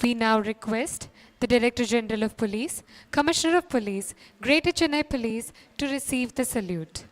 We now request the Director General of Police, Commissioner of Police, Greater Chennai Police to receive the salute.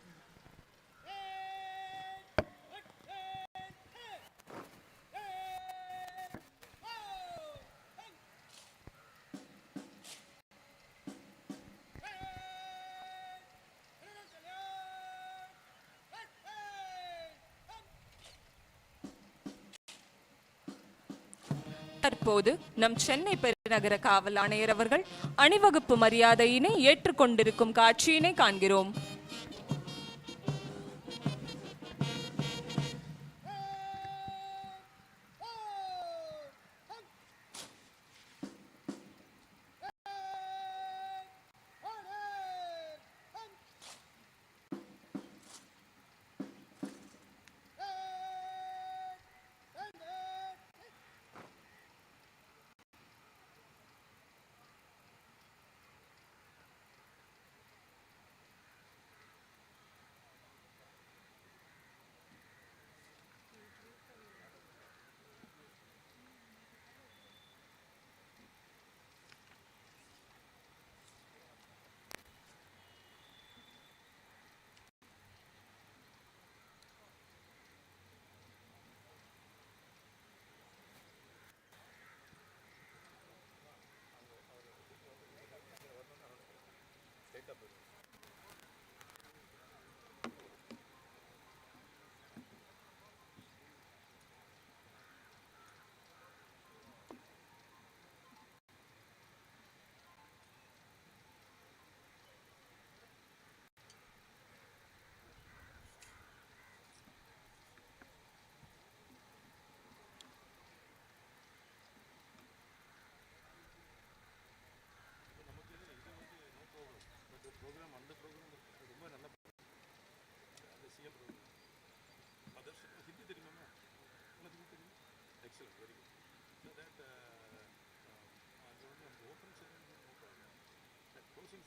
தற்போது நம் சென்னை பெருநகர காவல் ஆணையர் அவர்கள் அணிவகுப்பு மரியாதையினை ஏற்றுக்கொண்டிருக்கும் காட்சியினை காண்கிறோம்.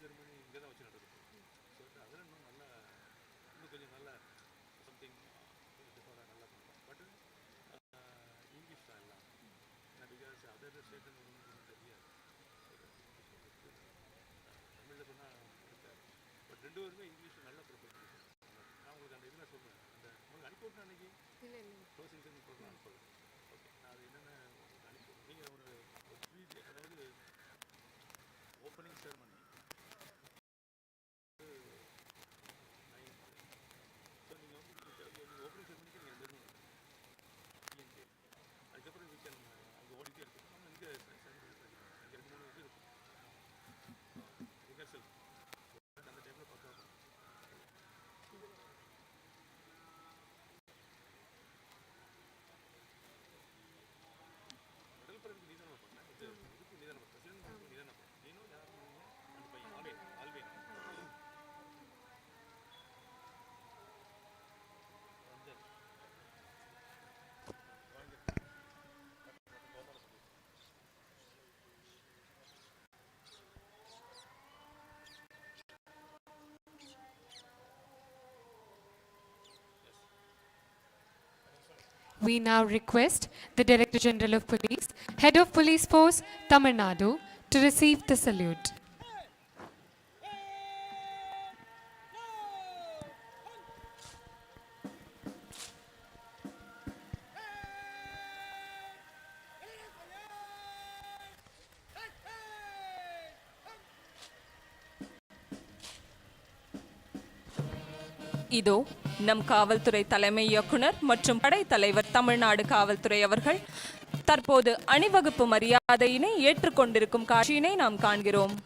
ceremony இங்கே தான் வச்சு நடக்குது. ஸோ அதில் இன்னும் நல்லா இன்னும் கொஞ்சம் நல்லா சம்திங் டிஃபராக நல்லா பண்ணலாம். பட் இங்கிலீஷ் தான் எல்லாம் பிகாஸ் அதர் ஸ்டேட் ஒன்றும் தெரியாது. தமிழில் சொன்னால் இருக்காது. பட் ரெண்டு பேருமே இங்கிலீஷ் நல்லா ப்ரிப்பேர் பண்ணிருக்காங்க. நான் உங்களுக்கு அந்த இதில் சொல்லுவேன். அந்த உங்களுக்கு அனுப்பி விட்டேன் அன்றைக்கி க்ளோசிங் செரமனி ப்ரோக்ராம் அனுப்புவேன். ஓகே, நான் அது என்னென்ன உங்களுக்கு அனுப்பி நீங்கள் ஒரு ஸ்பீச், அதாவது opening ceremony We now request the Director General of Police, Head of Police Force, Tamil Nadu, to receive the salute. இதோ நம் காவல்துறை தலைமை இயக்குனர் மற்றும் படைத்தலைவர் தமிழ்நாடு காவல்துறை அவர்கள் தற்போது அணிவகுப்பு மரியாதையினை ஏற்றுக்கொண்டிருக்கும் காட்சியினை நாம் காண்கிறோம்.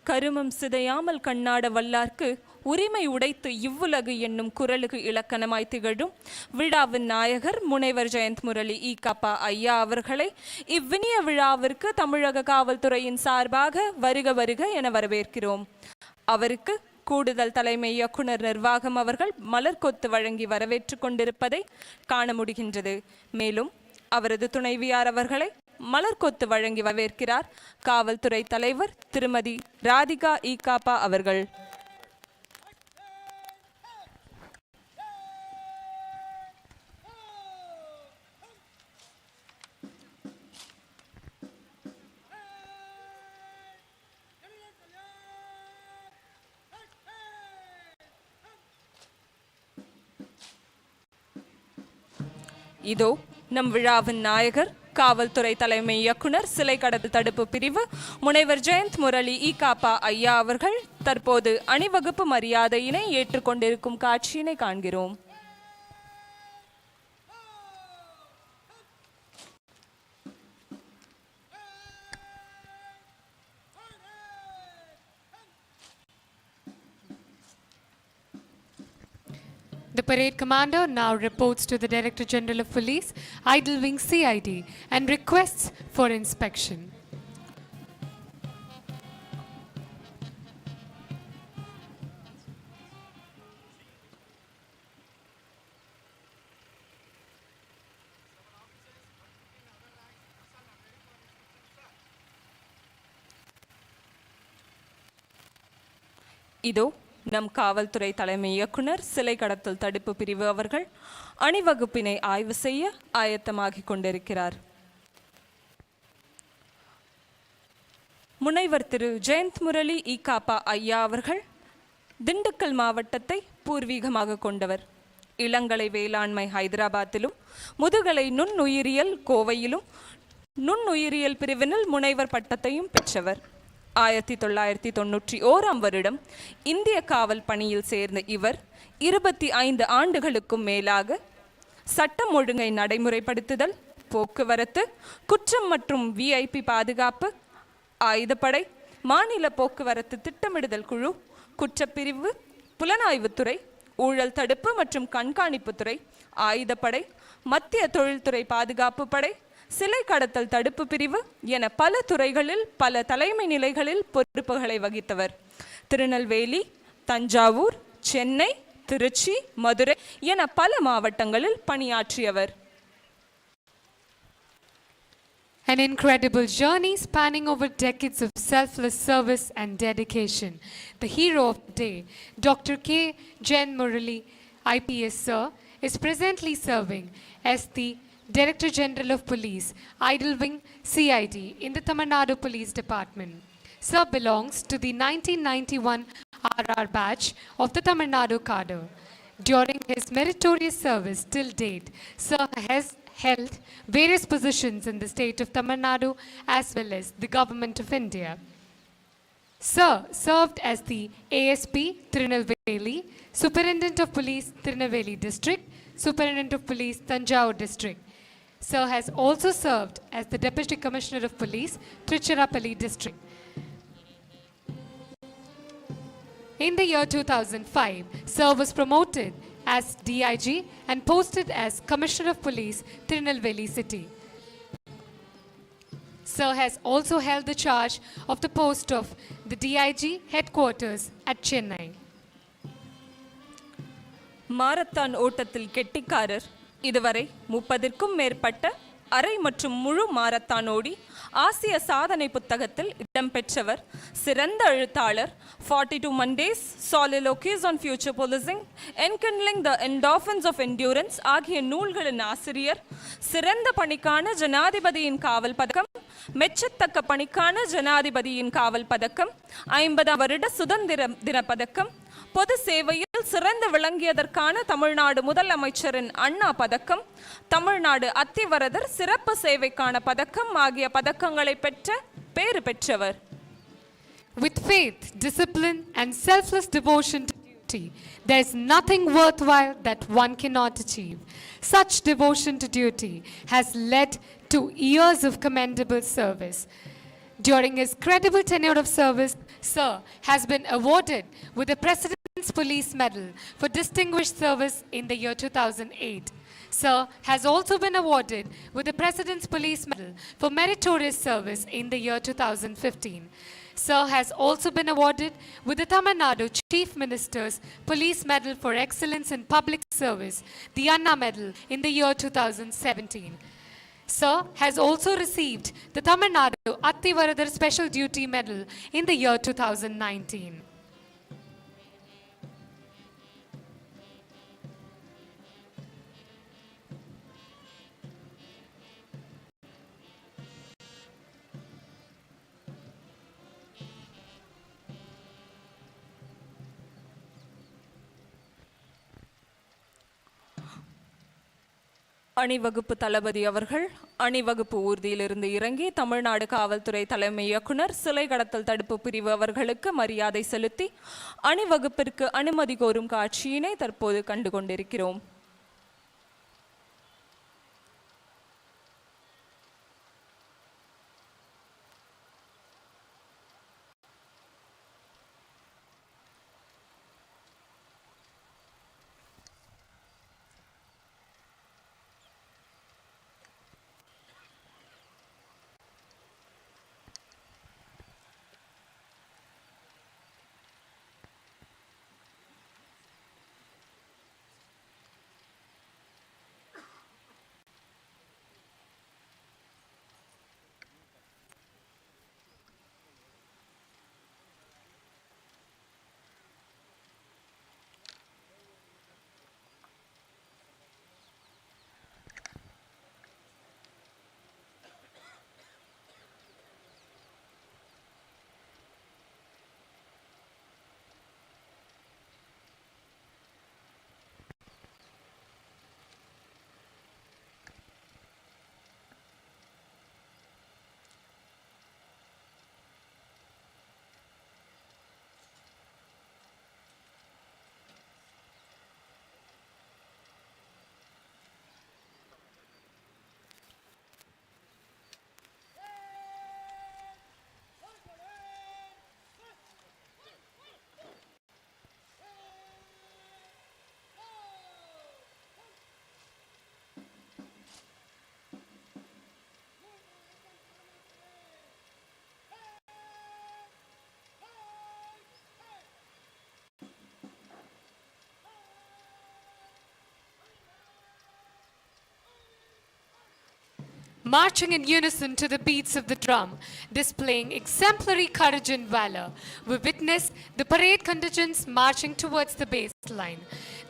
கருமம் சிதையாமல் கண்ணாட வல்லார்க்கு உரிமை உடைத்து இவ்வுலகு என்னும் குரலுக்கு இலக்கணமாய் திகழும் விழாவின் நாயகர் முனைவர் ஜெயந்த் முரளி IPS ஐயா அவர்களை இவ்வினிய விழாவிற்கு தமிழக காவல்துறையின் சார்பாக வருக வருக என வரவேற்கிறோம். அவருக்கு கூடுதல் தலைமை இயக்குனர் நிர்வாகம் அவர்கள் மலர்கொத்து வழங்கி வரவேற்று கொண்டிருப்பதை காண முடிகின்றது. மேலும் அவரது துணைவியார் அவர்களை மலர்கொத்து வழங்கி வரவேற்கிறார் காவல்துறை தலைவர் திருமதி ராதிகா IPS அவர்கள். இதோ நம் விழாவின் நாயகர் காவல்துறை தலைமை இயக்குனர் சிலை கடத்தல் தடுப்பு பிரிவு முனைவர் ஜெயந்த் முரளி IPS ஐயா அவர்கள் தற்போது அணிவகுப்பு மரியாதையினை ஏற்றுக்கொண்டிருக்கும் காட்சியினை காண்கிறோம். The parade commander now reports to the Director General of Police, Idle Wing CID, and requests for inspection. இதோ நம் காவல்துறை தலைமை இயக்குனர் சிலை கடத்தல் தடுப்பு பிரிவு அவர்கள் அணிவகுப்பினை ஆய்வு செய்ய ஆயத்தமாகிக் கொண்டிருக்கிறார். முனைவர் திரு ஜெயந்த் முரளி IPS ஐயா அவர்கள் திண்டுக்கல் மாவட்டத்தை பூர்வீகமாக கொண்டவர். இளங்கலை வேளாண்மை ஹைதராபாத்திலும் முதுகலை நுண்ணுயிரியல் கோவையிலும் நுண்ணுயிரியல் பிரிவினில் முனைவர் பட்டத்தையும் பெற்றவர். 1991 வருடம் இந்திய காவல் பணியில் சேர்ந்த இவர் 25 ஆண்டுகளுக்கும் மேலாக சட்டம் ஒழுங்கை நடைமுறைப்படுத்துதல், போக்குவரத்து, குற்றம் மற்றும் VIP பாதுகாப்பு, ஆயுதப்படை, மாநில போக்குவரத்து திட்டமிடுதல் குழு, குற்றப்பிரிவு, புலனாய்வுத்துறை, ஊழல் தடுப்பு மற்றும் கண்காணிப்புத்துறை, ஆயுதப்படை, மத்திய தொழில்துறை பாதுகாப்பு படை, சிலை கடத்தல் தடுப்பு பிரிவு என பல துறைகளில் பல தலைமை நிலைகளில் பொறுப்புகளை வகித்தவர். திருநெல்வேலி, தஞ்சாவூர், சென்னை, திருச்சி, மதுரை என பல மாவட்டங்களில் பணியாற்றியவர். An incredible journey spanning over decades of selfless service and dedication. The hero of the day, Dr.K.Jayanth Murali IPS sir, is presently serving as the Director General of Police, Idle Wing CID in the Tamil Nadu Police Department. Sir belongs to the 1991 RR batch of the Tamil Nadu cadre. During his meritorious service till date, Sir has held various positions in the state of Tamil Nadu as well as the Government of India. Sir served as the ASP Tirunelveli, Superintendent of Police Tirunelveli District, Superintendent of Police Tanjavur District. Sir has also served as the Deputy Commissioner of Police, Tiruchirappalli District. In the year 2005, Sir was promoted as DIG and posted as Commissioner of Police, Tirunelveli City. Sir has also held the charge of the post of the DIG headquarters at Chennai. Marathon ஓட்டத்தில் கெட்டிக்காரர் இதுவரை 30க்கும் மேற்பட்ட அரை மற்றும் முழு marathon ஓடி ஆசிய சாதனை புத்தகத்தில் இடம்பெற்றவர். சிறந்த எழுத்தாளர், 42 Mondays, Soliloquies on Future Policing, Enkindling the Endorphins of Endurance ஆகிய நூல்களின் ஆசிரியர். சிறந்த பணிக்கான ஜனாதிபதியின் காவல் பதக்கம், மெச்சத்தக்க பணிக்கான ஜனாதிபதியின் காவல் பதக்கம், 50 வருட சுதந்திர தின பதக்கம், பொது சேவையில் சிறந்து விளங்கியதற்கான தமிழ்நாடு முதலமைச்சரின் அண்ணா பதக்கம், தமிழ்நாடு அத்திவரதர் சிறப்பு சேவைக்கான பதக்கம் ஆகிய பதக்கங்களை பெற்ற பேறு பெற்றவர். With faith, discipline and selfless devotion to duty, there is nothing worthwhile that one cannot achieve. Such devotion to duty has led to years of commendable service. During his credible tenure of service, Sir has been awarded with the President's Police Medal for distinguished service in the year 2008. Sir has also been awarded with the President's Police Medal for meritorious service in the year 2015. Sir has also been awarded with the Tamil Nadu Chief Minister's Police Medal for Excellence in Public Service, the Anna Medal, in the year 2017. Sir has also received the Tamil Nadu Attivaradar Special Duty Medal in the year 2019. அணிவகுப்பு தளபதி அவர்கள் அணிவகுப்பு ஊர்தியிலிருந்து இறங்கி தமிழ்நாடு காவல்துறை தலைமை இயக்குனர் சிலை கடத்தல் தடுப்பு பிரிவு அவர்களுக்கு மரியாதை செலுத்தி அணிவகுப்பிற்கு அனுமதி கோரும் காட்சியினை தற்போது கண்டுகொண்டிருக்கிறோம். Marching in unison to the beats of the drum, displaying exemplary courage and valor, we witness the parade contingents marching towards the baseline.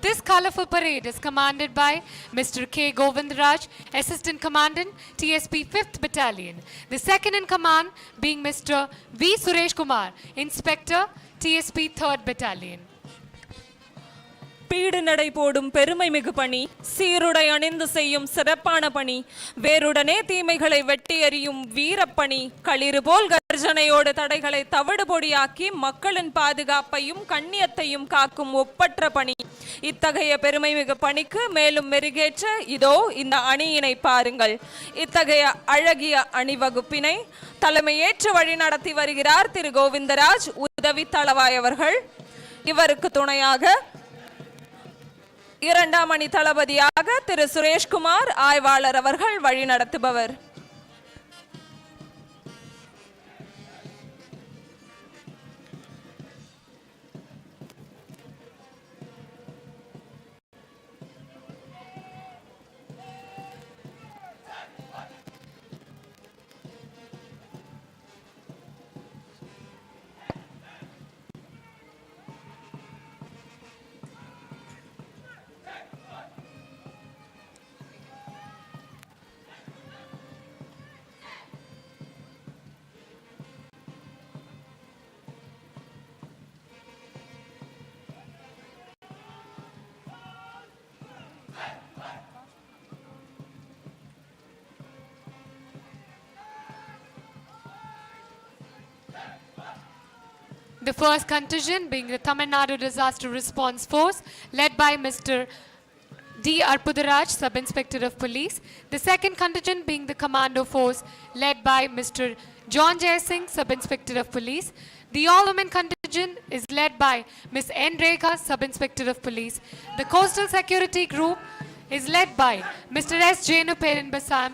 This colorful parade is commanded by Mr. K. Govindaraj, Assistant Commandant, TSP 5th Battalion. The second in command being Mr. V. Suresh Kumar, Inspector, TSP 3rd Battalion. பீடு நடை போடும் பெருமை மிகு பணி, சீருடை அணிந்து செய்யும் சிறப்பான பணி, வேருடனே தீமைகளை வெட்டி எறியும் வீரப்பணி, களிறு போல் கர்ஜனையோடு தடைகளை தவிடு பொடியாக்கி மக்களின் பாதுகாப்பையும் கண்ணியத்தையும் காக்கும் ஒப்பற்ற பணி. இத்தகைய பெருமை மிகு பணிக்கு மேலும் மெருகேற்ற இதோ இந்த அணியினை பாருங்கள். இத்தகைய அழகிய அணிவகுப்பினை தலைமையேற்று வழி நடத்தி வருகிறார் திரு கோவிந்தராஜ் உதவி தளவாய் அவர்கள். இவருக்கு துணையாக இரண்டாம் அணி தளபதியாக திரு சுரேஷ்குமார் ஆய்வாளர் அவர்கள் வழிநடத்துபவர். The first contingent being the Tamil Nadu Disaster Response Force, led by Mr. D. Arpudaraj, Sub-Inspector of Police. The second contingent being the Commando Force led by Mr. John Jay Singh, Sub-Inspector of Police. The all-women contingent is led by Ms. N. Rekha, Sub-Inspector of Police. The Coastal Security Group is led by Mr. S. Jenu Basam,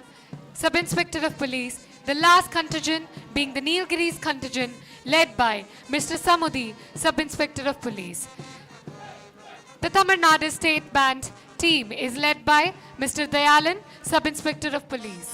Sub-Inspector of Police. The last contingent being the Nilgiris contingent led by Mr. Samudi, Sub-Inspector of Police. The Tamil Nadu State Band team is led by Mr. Dayalan, Sub-Inspector of Police.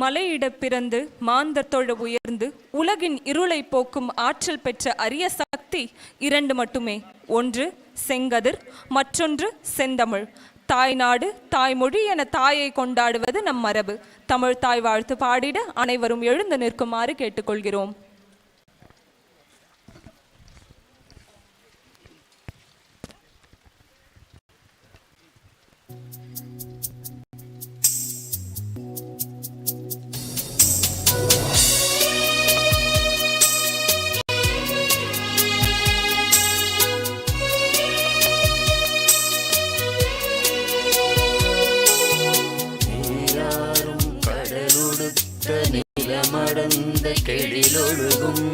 மலையிடப் பிறந்து மாந்தர் தொழ உயர்ந்து உலகின் இருளை போக்கும் ஆற்றல் பெற்ற அரிய சக்தி இரண்டு மட்டுமே. ஒன்று செங்கதிர், மற்றொன்று செந்தமிழ். தாய்நாடு தாய்மொழி என தாயை கொண்டாடுவது நம் மரபு. தமிழ் தாய் வாழ்த்து பாடிட அனைவரும் எழுந்து நிற்குமாறு கேட்டுக்கொள்கிறோம். நிலமடந்த கெழிலொழுகும்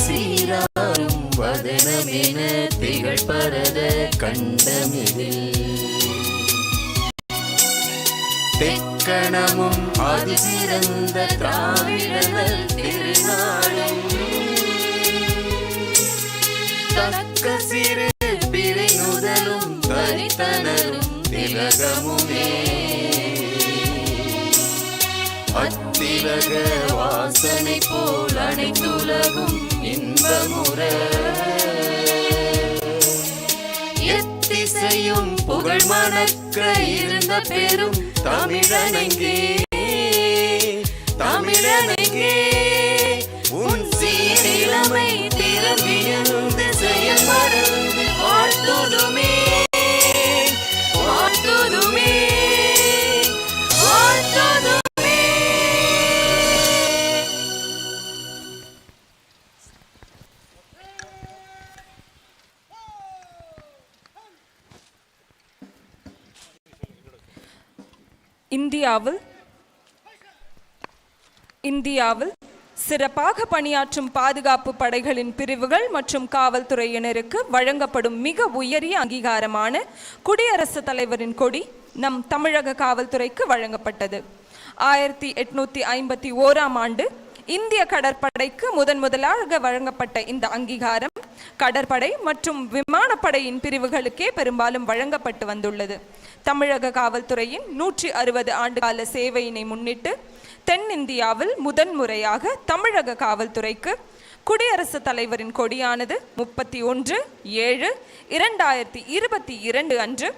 சீராரும் வதனமென திகழ் பரத கண்டமிதில் தெக்கணமும் அதிசிறந்த திராவிடர்கள் திருநாடும் தக்க சிறு பிறை நுதலும் தரித்தனரும் திலகமுமே அத்திலக வாசனை போல் அனைத்துலகும் இன்பமுற எத்திசையும் புகழ் மணக்க இருந்த பெரும் தமிழனங்கே தமிழனங்கே உன் சீரிழமை திறமியந்து செயல் மறந்து வாழ்த்துதுமே வாழ்த்துதுமே வாழ்த்துதுமே. இந்தியாவில் சிறப்பாக பணியாற்றும் பாதுகாப்பு படைகளின் பிரிவுகள் மற்றும் காவல்துறையினருக்கு வழங்கப்படும் மிக உயரிய அங்கீகாரமான குடியரசுத் தலைவரின் கொடி நம் தமிழக காவல்துறைக்கு வழங்கப்பட்டது. 1851ஆம் ஆண்டு இந்திய கடற்படைக்கு முதலாக வழங்கப்பட்ட இந்த அங்கீகாரம் கடற்படை மற்றும் விமானப்படையின் பிரிவுகளுக்கே பெரும்பாலும் வழங்கப்பட்டு வந்துள்ளது. தமிழக காவல்துறையின் 160 ஆண்டு கால சேவையினை முன்னிட்டு தென்னிந்தியாவில் முதன்முறையாக தமிழக காவல்துறைக்கு குடியரசுத் தலைவரின் கொடியானது 31/7/2022 அன்று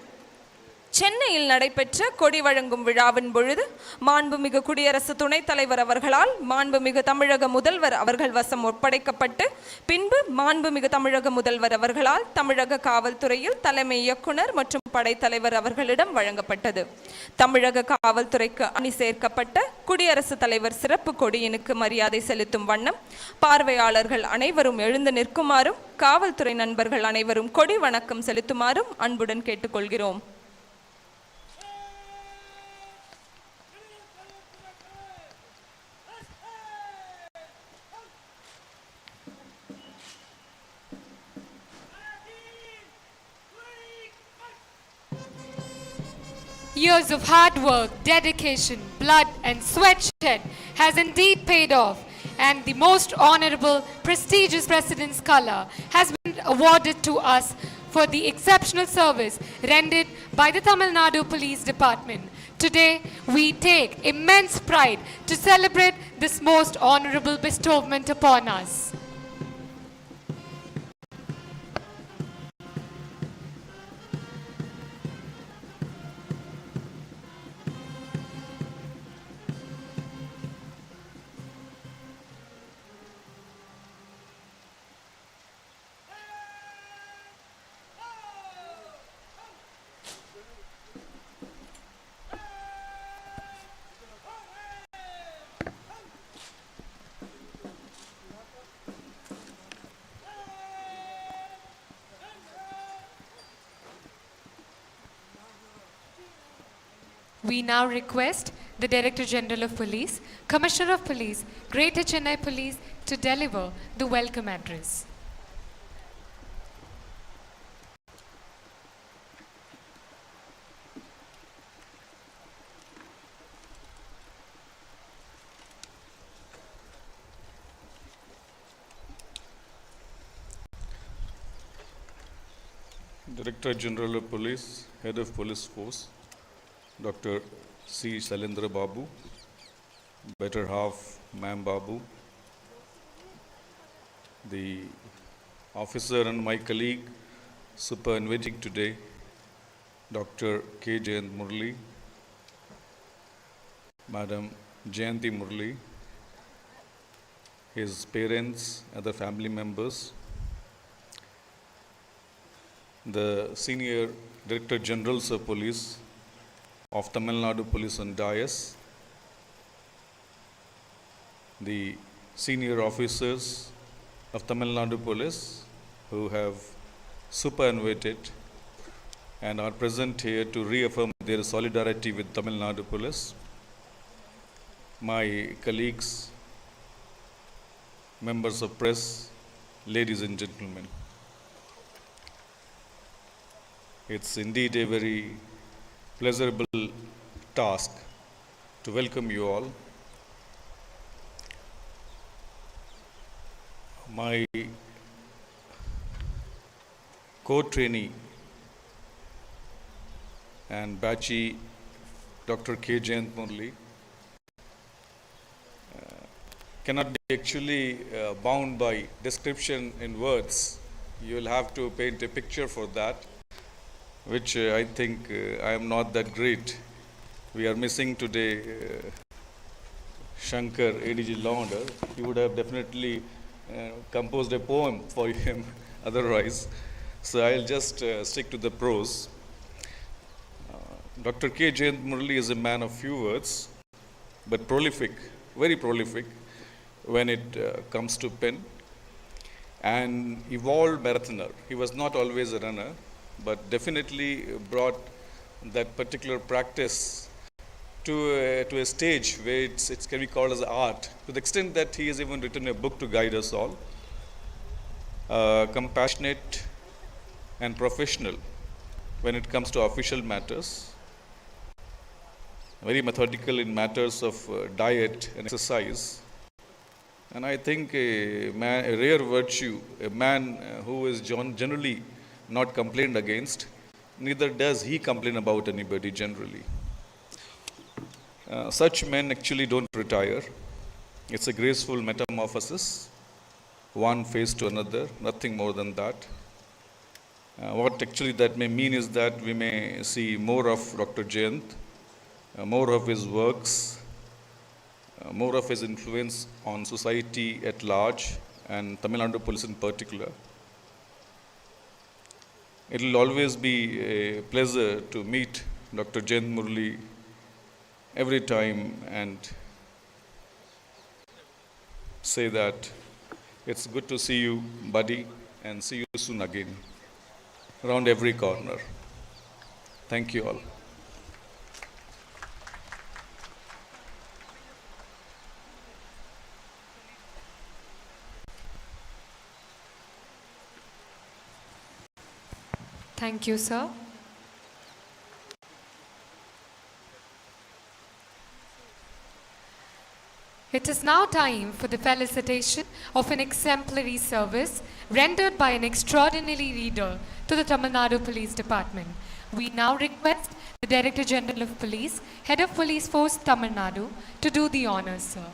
சென்னையில் நடைபெற்ற கொடி வழங்கும் விழாவின் பொழுது மாண்புமிகு குடியரசு துணைத் தலைவர் அவர்களால் மாண்புமிகு தமிழக முதல்வர் அவர்கள் வசம் ஒப்படைக்கப்பட்டு பின்பு மாண்புமிகு தமிழக முதல்வர் அவர்களால் தமிழக காவல்துறையில் தலைமை இயக்குனர் மற்றும் படைத்தலைவர் அவர்களிடம் வழங்கப்பட்டது. தமிழக காவல்துறைக்கு அணி சேர்க்கப்பட்ட குடியரசுத் தலைவர் சிறப்பு கொடியினுக்கு மரியாதை செலுத்தும் வண்ணம் பார்வையாளர்கள் அனைவரும் எழுந்து நிற்குமாறும் காவல்துறை நண்பர்கள் அனைவரும் கொடி வணக்கம் செலுத்துமாறும் அன்புடன் கேட்டுக்கொள்கிறோம். Years of hard work, dedication, blood and sweat shed has indeed paid off, and the most honorable, prestigious President's Color has been awarded to us for the exceptional service rendered by the Tamil Nadu Police Department. Today, we take immense pride to celebrate this most honorable bestowment upon us. We now request the Director General of Police, Commissioner of Police, Greater Chennai Police to deliver the welcome address. Director General of Police, Head of Police Force, Dr. C. Salindra Babu, better half Ma'am Babu, the officer and my colleague superannuating today, Dr.K.Jayanth Murali, Madam Jayanthi Murali, his parents, other family members, the Senior Director Generals of Police of Tamil Nadu Police and Dais, the senior officers of Tamil Nadu Police who have superannuated and are present here to reaffirm their solidarity with Tamil Nadu Police, my colleagues, members of press, ladies and gentlemen. It's indeed a very pleasurable task to welcome you all. My co-trainee and batchee Dr. K.Jayanth Murali cannot be actually bound by description in words. You will have to paint a picture for that, which I think I am not that great. We are missing today Shankar, ADG Law Order. He would have definitely composed a poem for him otherwise. So I'll just stick to the prose. Dr. K.Jayanth Murali is a man of few words, but prolific, very prolific when it comes to pen. An evolved marathoner. He was not always a runner, but definitely brought that particular practice to a stage where it can be called as art, to the extent that he has even written a book to guide us all. Compassionate and professional when it comes to official matters, very methodical in matters of diet and exercise. And I think a rare virtue, a man who is generally not complained against, neither does he complain about anybody generally. Such men actually don't retire. It's a graceful metamorphosis, one phase to another, nothing more than that. What actually that may mean is that we may see more of Dr. Jayanth, more of his works, more of his influence on society at large and Tamil Nadu police in particular. It will always be a pleasure to meet Dr. Jayanth Murali every time and say that it's good to see you, buddy, and see you soon again, around every corner. Thank you all. Thank you, sir. It is now time for the felicitation of an exemplary service rendered by an extraordinary leader to the Tamil Nadu Police Department. We now request the Director General of Police, Head of Police Force, Tamil Nadu, to do the honors, sir.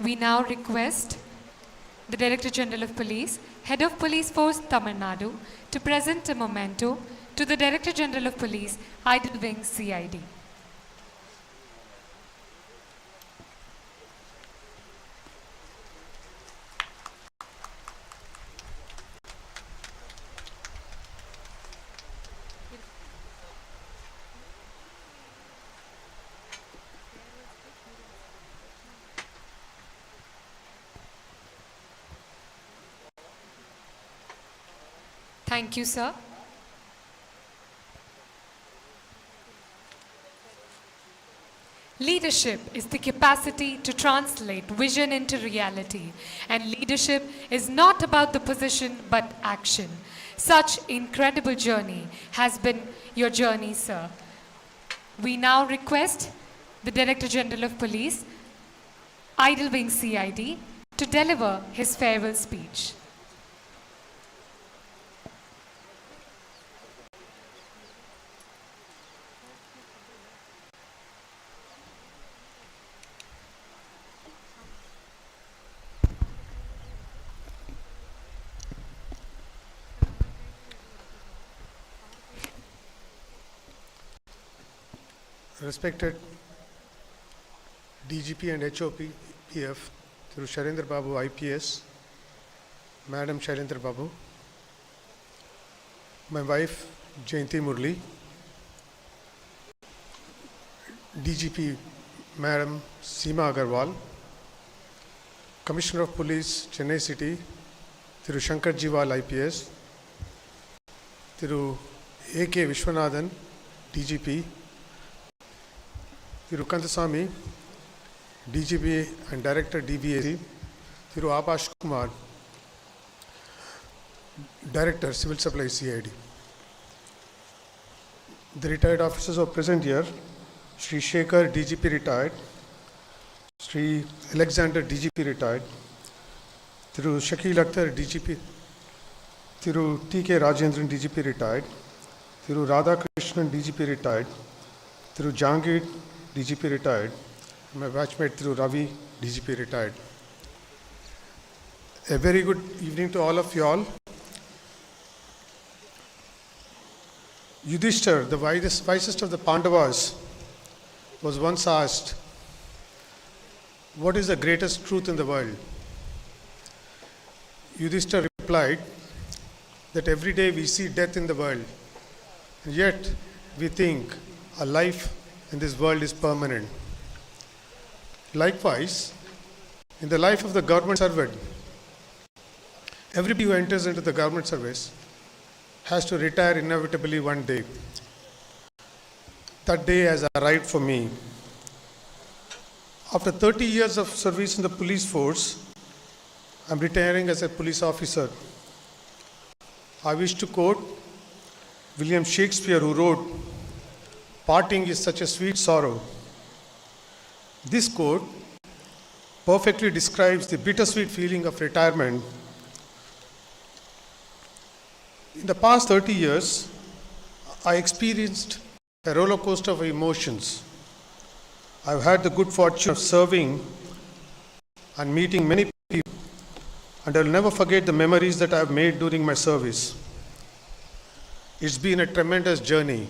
We now request the Director General of Police, Head of Police Force, Tamil Nadu, to present a memento to the Director General of Police, Idle Wing, CID. Thank you, sir. Leadership is the capacity to translate vision into reality, and leadership is not about the position but action. Such incredible journey has been your journey, sir. We now request the Director General of Police, Idle Wing CID, to deliver his farewell speech. Respected DGP and HOPF through Shailendra Babu IPS, Madam Shailendra Babu, my wife Jayanthi Murali, DGP Madam Seema Agarwal, Commissioner of Police Chennai City through Shankar Jiwal IPS, through AK Vishwanathan DGP, Thiru Kandasamy, DGP and Director DVAC, Thiru Abash Kumar, Director Civil Supply CID. The retired officers are present here: Sri Shekhar DGP retired, Sri Alexander DGP retired, Thiru Shakil Akhtar DGP, Thiru TK Rajendran DGP retired, Thiru Radhakrishnan DGP retired, Thiru Jangir DGP retired, my batchmate through Ravi, DGP retired. A very good evening to all of you all. Yudhishthir, the wisest of the Pandavas, was once asked, "What is the greatest truth in the world?" Yudhishthir replied that every day we see death in the world, and yet we think a life in this world is permanent. Likewise, in the life of the government servant, everybody who enters into the government service has to retire inevitably one day. That day has arrived for me. After 30 years of service in the police force, I'm retiring as a police officer. I wish to quote William Shakespeare, who wrote, "Parting is such a sweet sorrow." This quote perfectly describes the bittersweet feeling of retirement. In the past 30 years, I experienced a roller coaster of emotions. I've had the good fortune of serving and meeting many people, and I'll never forget the memories that I've made during my service. It's been a tremendous journey,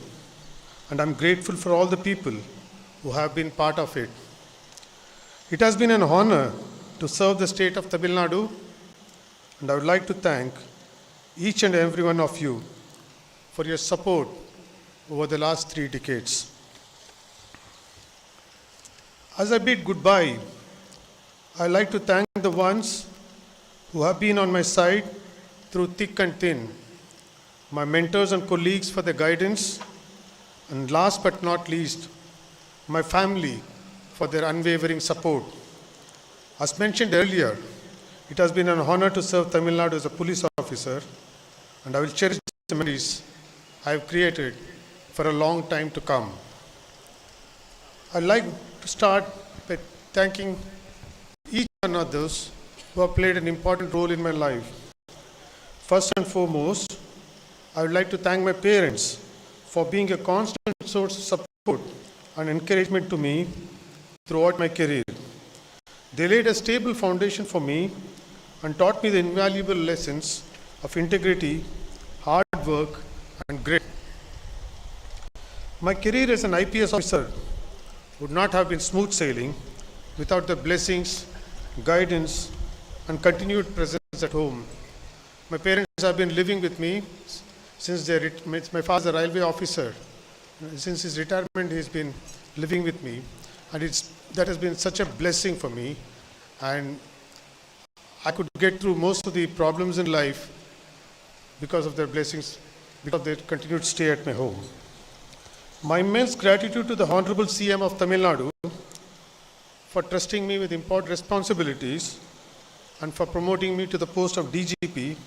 and I'm grateful for all the people who have been part of it. It has been an honor to serve the state of Tamil Nadu, and I would like to thank each and every one of you for your support over the last 3 decades. As I bid goodbye, I'd like to thank the ones who have been on my side through thick and thin, my mentors and colleagues for their guidance, and last but not least, my family for their unwavering support. As mentioned earlier, it has been an honor to serve Tamil Nadu as a police officer, and I will cherish the memories I have created for a long time to come. I'd like to start by thanking each one of those who have played an important role in my life. First and foremost, I would like to thank my parents for being a constant source of support and encouragement to me throughout my career. They laid a stable foundation for me and taught me the invaluable lessons of integrity, hard work, and grit. My career as an IPS officer would not have been smooth sailing without the blessings, guidance, and continued presence at home. My parents have been living with me since my father is a railway officer. Since his retirement, he's been living with me, and that has been such a blessing for me. And I could get through most of the problems in life because of their blessings, because they continued to stay at my home. My immense gratitude to the Honorable CM of Tamil Nadu for trusting me with important responsibilities and for promoting me to the post of DGP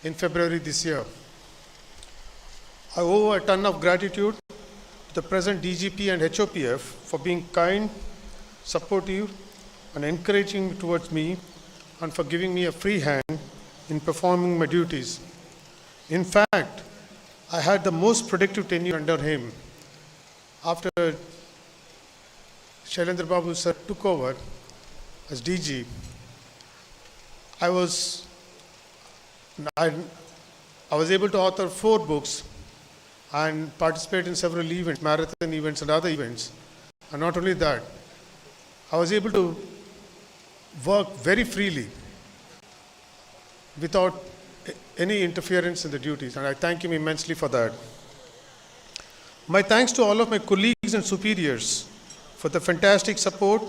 in February this year. I owe a ton of gratitude to the present DGP and HOPF for being kind, supportive, and encouraging towards me, and for giving me a free hand in performing my duties. In fact, I had the most productive tenure under him. After Shailendra Babu sir took over as DG, I was able to author 4 books and participate in several events, marathon events and other events. And not only that, I was able to work very freely without any interference in the duties, and I thank him immensely for that. My thanks to all of my colleagues and superiors for the fantastic support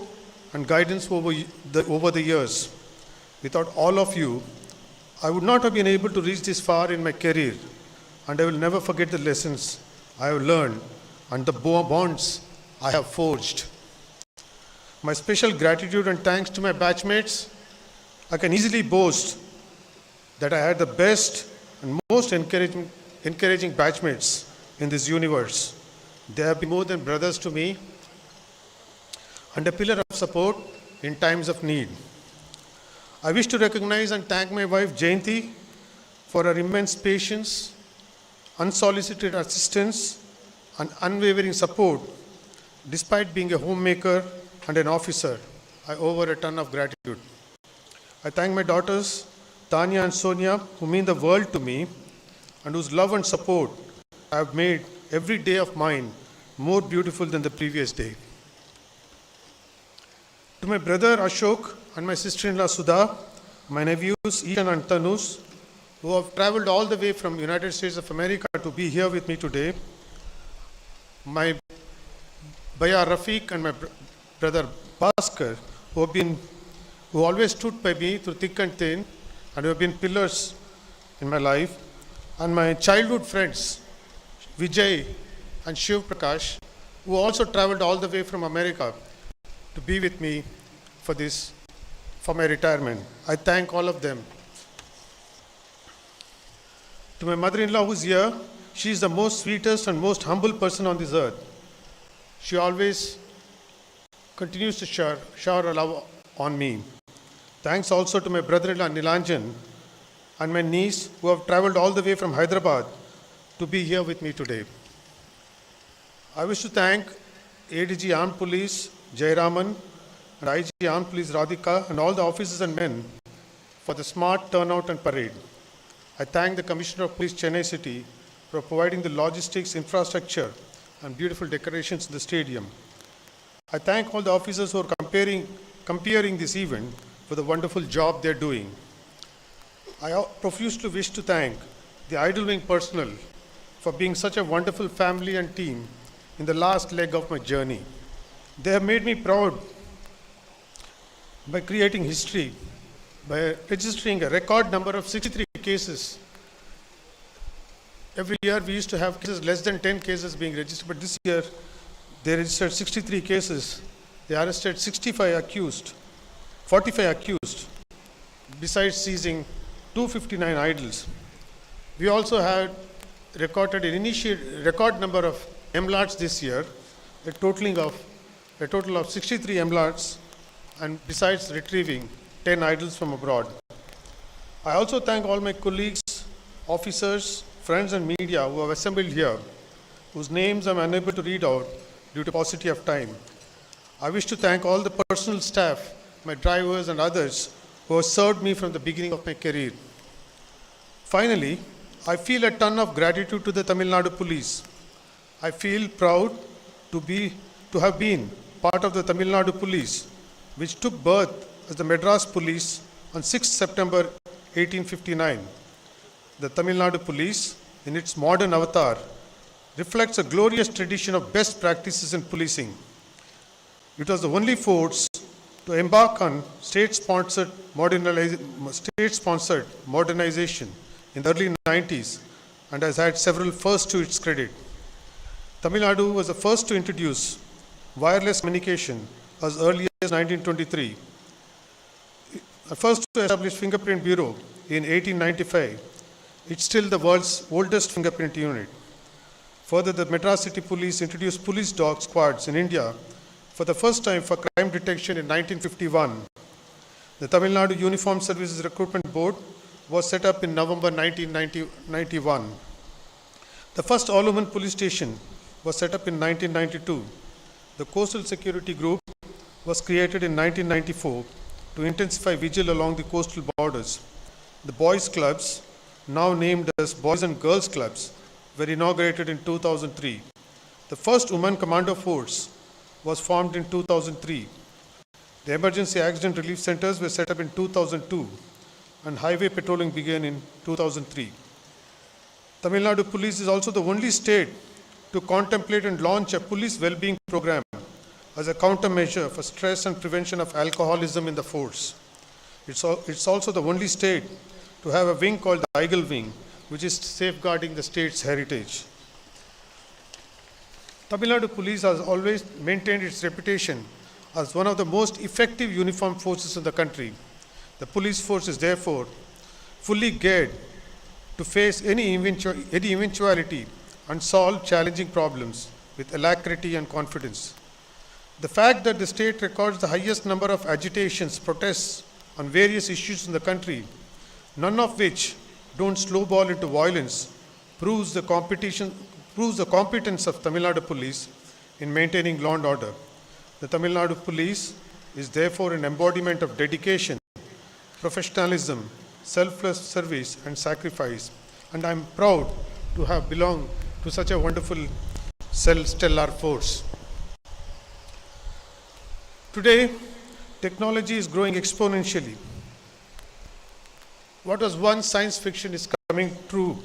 and guidance over the years. Without all of you, I would not have been able to reach this far in my career, and I will never forget the lessons I have learned and the bonds I have forged. My special gratitude and thanks to my batchmates. I can easily boast that I had the best and most encouraging batchmates in this universe. They have been more than brothers to me and a pillar of support in times of need. I wish to recognize and thank my wife Jayanthi for her immense patience, unsolicited assistance, and unwavering support despite being a homemaker and an officer. I owe her a ton of gratitude. I thank my daughters, Tanya and Sonia, who mean the world to me and whose love and support have made every day of mine more beautiful than the previous day. To my brother Ashok and my sister-in-law Sudha, my nephews Ishan and Tanus, who have traveled all the way from United States of America to be here with me today, my Bhaiya Rafiq and my brother Bhaskar, who always stood by me through thick and thin and who have been pillars in my life, and my childhood friends Vijay and Shiv Prakash, who also traveled all the way from America to be with me for my retirement. I thank all of them. To my mother-in-law who's here, she is the most sweetest and most humble person on this earth. She always continues to shower her love on me. Thanks also to my brother-in-law Nilanjan and my niece who have traveled all the way from Hyderabad to be here with me today. I wish to thank ADG Armed Police Jayaraman and IG Armed Police Radhika and all the officers and men for the smart turnout and parade. I thank the Commissioner of Police Chennai City for providing the logistics, infrastructure and beautiful decorations in the stadium. I thank all the officers who are comparing this event for the wonderful job they're doing. I profusely wish to thank the Idle Wing personnel for being such a wonderful family and team in the last leg of my journey. They have made me proud by creating history, by registering a record number of 63 cases. Every year we used to have cases, less than 10 cases being registered, but this year they registered 63 cases. They arrested 45 accused, besides seizing 259 idols. We also had recorded an record number of MLATs this year, a total of 63 MLATs, and besides retrieving 10 idols from abroad. I also thank all my colleagues, officers, friends and media who have assembled here, whose names I am unable to read out due to paucity of time. I wish to thank all the personal staff, my drivers and others who have served me from the beginning of my career. Finally, I feel a ton of gratitude to the Tamil Nadu Police. I feel proud to have been part of the Tamil Nadu Police, which took birth as the Madras Police on 6 September 1859. The Tamil Nadu Police, in its modern avatar, reflects a glorious tradition of best practices in policing. It was the only force to embark on state-sponsored modernization in the early 90s and has had several firsts to its credit. Tamil Nadu was the first to introduce wireless communication as early as 1923. The first to establish Fingerprint Bureau in 1895. It's still the world's oldest fingerprint unit. Further, the Madras City Police introduced police dog squads in India for the first time for crime detection in 1951. The Tamil Nadu Uniform Services Recruitment Board was set up in November 1991. The first all-women police station was set up in 1992. The Coastal Security Group was created in 1994 to intensify vigil along the coastal borders. The boys' clubs, now named as Boys and Girls Clubs, were inaugurated in 2003. The first women commando force was formed in 2003. The emergency accident relief centers were set up in 2002 and highway patrolling began in 2003. Tamil Nadu Police is also the only state to contemplate and launch a police well-being program as a countermeasure for stress and prevention of alcoholism in the force. It's also the only state to have a wing called the Eagle Wing, which is safeguarding the state's heritage. Tamil Nadu Police has always maintained its reputation as one of the most effective uniformed forces in the country. The police force is therefore fully geared to face any eventuality and solve challenging problems with alacrity and confidence. The fact that the state records the highest number of agitations, protests on various issues in the country, none of which don't snowball into violence, proves the competence of Tamil Nadu Police in maintaining law and order. The Tamil Nadu Police is therefore an embodiment of dedication, professionalism, selfless service, and sacrifice. And I'm proud to have belonged to such a wonderful stellar force. Today, technology is growing exponentially. What was once science fiction is coming true.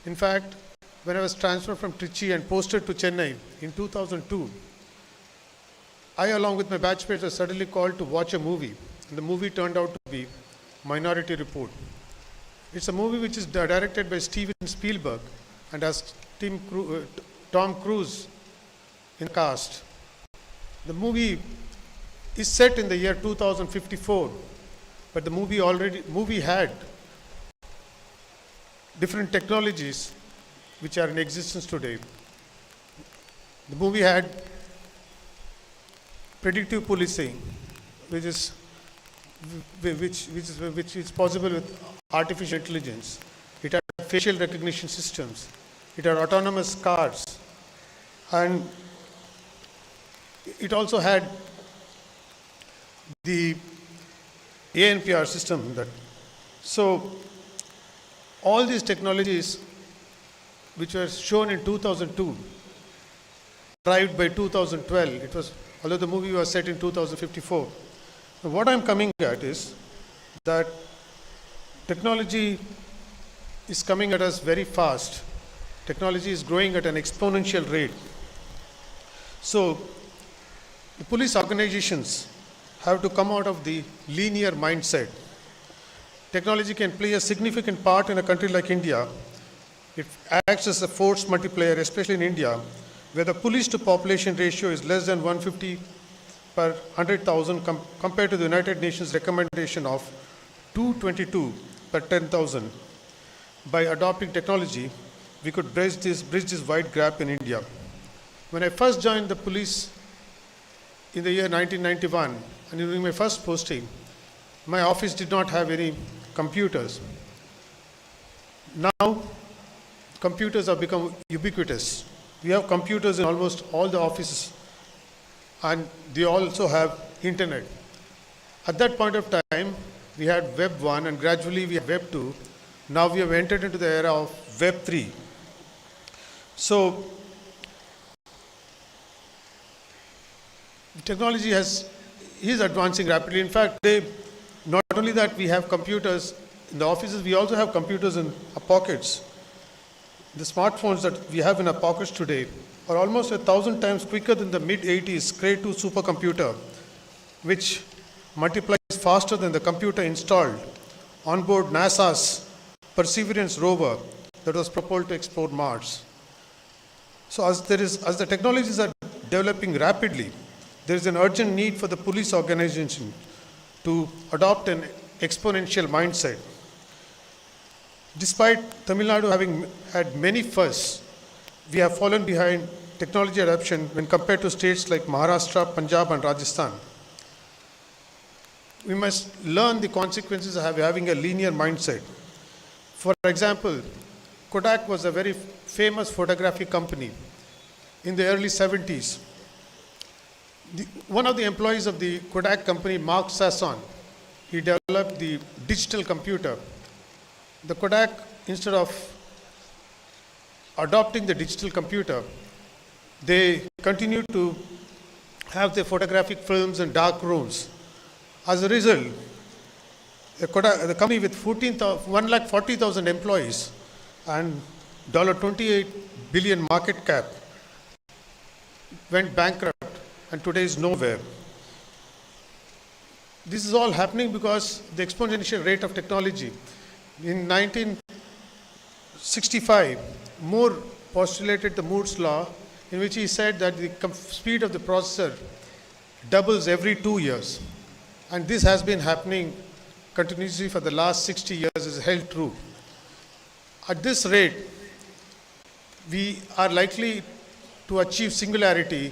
In fact, when I was transferred from Trichy and posted to Chennai in 2002, I, along with my batchmates, was suddenly called to watch a movie. And the movie turned out to be Minority Report. It's a movie which is directed by Steven Spielberg and has Tom Cruise in the cast. The movie is set in the year 2054, but the movie had different technologies which are in existence today. The movie had predictive policing, which is possible with artificial intelligence. It had facial recognition systems. It had autonomous cars, and it also had the ANPR system. So all these technologies which were shown in 2002 arrived by 2012. Although the movie was set in 2054. Now, what I'm coming at is that technology is coming at us very fast. Technology is growing at an exponential rate. So the police organizations have to come out of the linear mindset. Technology can play a significant part in a country like India. It acts as a force multiplier, especially in India, where the police to population ratio is less than 150 per 100,000 compared to the United Nations recommendation of 222 per 10,000. By adopting technology, we could bridge this wide gap in India. When I first joined the police in the year 1991, and during my first posting, my office did not have any computers. Now, computers have become ubiquitous. We have computers in almost all the offices, and they also have internet. At that point of time, we had Web 1, and gradually we had Web 2. Now we have entered into the era of Web 3. So, technology is advancing rapidly. In fact, not only that we have computers in the offices, we also have computers in our pockets. The smartphones that we have in our pockets today are almost 1,000 times quicker than the mid-80s Cray 2 supercomputer, which multiplies faster than the computer installed on board NASA's Perseverance rover that was propelled to explore Mars. So as the technologies are developing rapidly, there is an urgent need for the police organization to adopt an exponential mindset. Despite Tamil Nadu having had many firsts, we have fallen behind technology adoption when compared to states like Maharashtra, Punjab, and Rajasthan. We must learn the consequences of having a linear mindset. For example, Kodak was a very famous photographic company in the early 70s. One of the employees of the Kodak company, Mark Sasson, he developed the digital computer. The Kodak, instead of adopting the digital computer, they continued to have their photographic films in dark rooms. As a result, the company with 140,000 employees and $28 billion market cap went bankrupt and today is nowhere. This is all happening because the exponential rate of technology. In 1965, Moore postulated the Moore's law, in which he said that the speed of the processor doubles every 2 years. And this has been happening continuously for the last 60 years, is held true. At this rate, we are likely to achieve singularity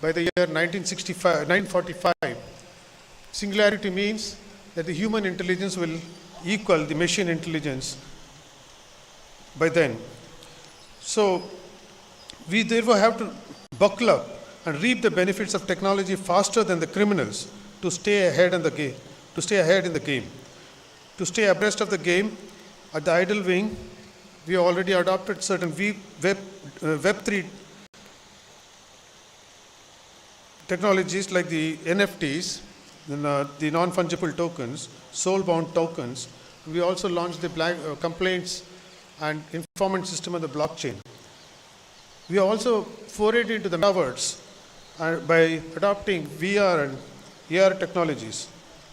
by the year 1945. Singularity means that the human intelligence will equal the machine intelligence by then. So, we therefore have to buckle up and reap the benefits of technology faster than the criminals to stay ahead in the game. To stay abreast of the game, at the idle wing, we already adopted certain Web3 technologies like the NFTs, the non-fungible tokens, soul-bound tokens. We also launched the complaints and informant system on the blockchain. We also forayed into the metaverse by adopting VR and AR technologies.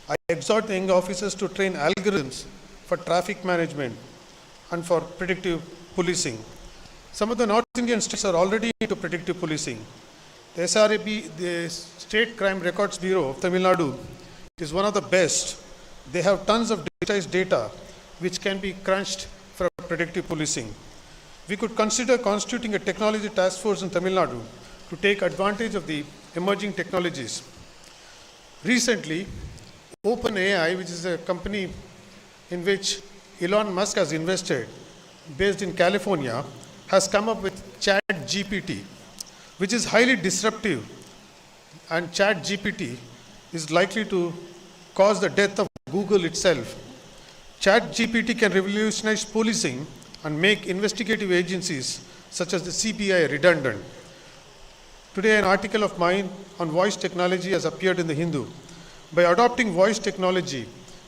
I exhort the young officers to train algorithms for traffic management and for predictive policing. Some of the North Indian states are already into predictive policing. The SRAB, the State Crime Records Bureau of Tamil Nadu, is one of the best. They have tons of digitized data which can be crunched for predictive policing. We could consider constituting a technology task force in Tamil Nadu to take advantage of the emerging technologies. Recently, OpenAI, which is a company in which Elon Musk has invested, based in California, has come up with ChatGPT, which is highly disruptive, and ChatGPT is likely to cause the death of Google itself. ChatGPT can revolutionize policing and make investigative agencies such as the CBI redundant. Today, an article of mine on voice technology has appeared in the Hindu. By adopting voice technology,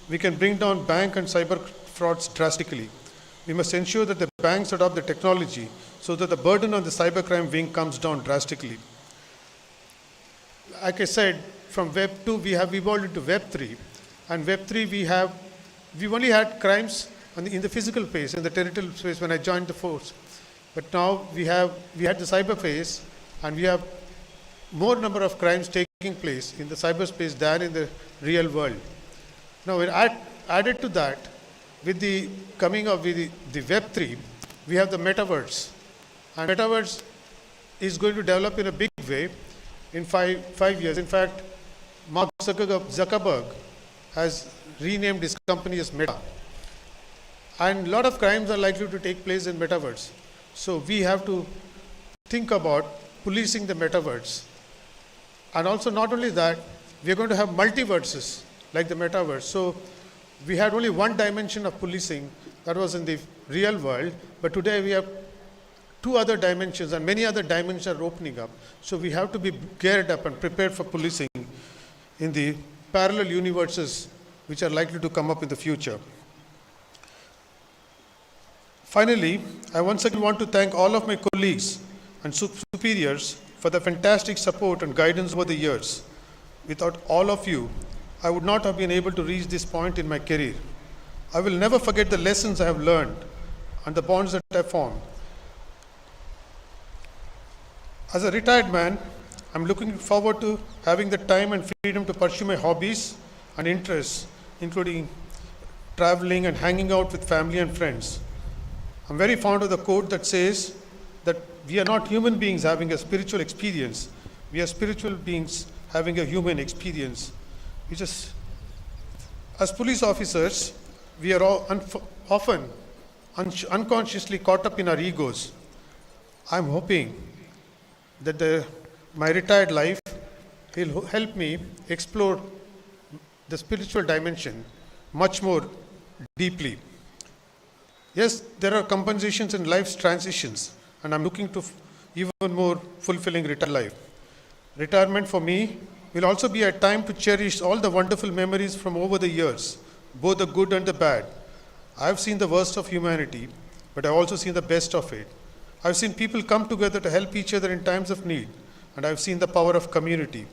we can bring down bank and cyber frauds drastically. We must ensure that the banks adopt the technology so that the burden on the cybercrime wing comes down drastically. Like I said, from Web 2 we have evolved into Web 3, and Web 3 we've only had crimes in the physical space, in the territorial space when I joined the force. But now we had the cyber phase, and we have more number of crimes taking place in the cyberspace than in the real world. Now, added to that, with the coming of the Web 3, we have the metaverse. And metaverse is going to develop in a big way in 5 years. In fact, Mark Zuckerberg has renamed his company as Meta. And a lot of crimes are likely to take place in metaverse. So we have to think about policing the metaverse. And also, not only that, we are going to have multiverses like the metaverse. So we had only one dimension of policing, that was in the real world, but today we have 2 other dimensions, and many other dimensions are opening up. So we have to be geared up and prepared for policing in the parallel universes which are likely to come up in the future. Finally, I once again want to thank all of my colleagues and superiors for the fantastic support and guidance over the years. Without all of you, I would not have been able to reach this point in my career. I will never forget the lessons I have learned and the bonds that I formed. As a retired man, I'm looking forward to having the time and freedom to pursue my hobbies and interests, including traveling and hanging out with family and friends. I'm very fond of the quote that says that we are not human beings having a spiritual experience, we are spiritual beings having a human experience. As police officers, we are all often unconsciously caught up in our egos. I'm hoping that my retired life will help me explore the spiritual dimension much more deeply. Yes, there are compensations in life's transitions, and I'm looking to even more fulfilling retired life. Retirement for me will also be a time to cherish all the wonderful memories from over the years, both the good and the bad. I've seen the worst of humanity, but I've also seen the best of it. I've seen people come together to help each other in times of need, and I've seen the power of community.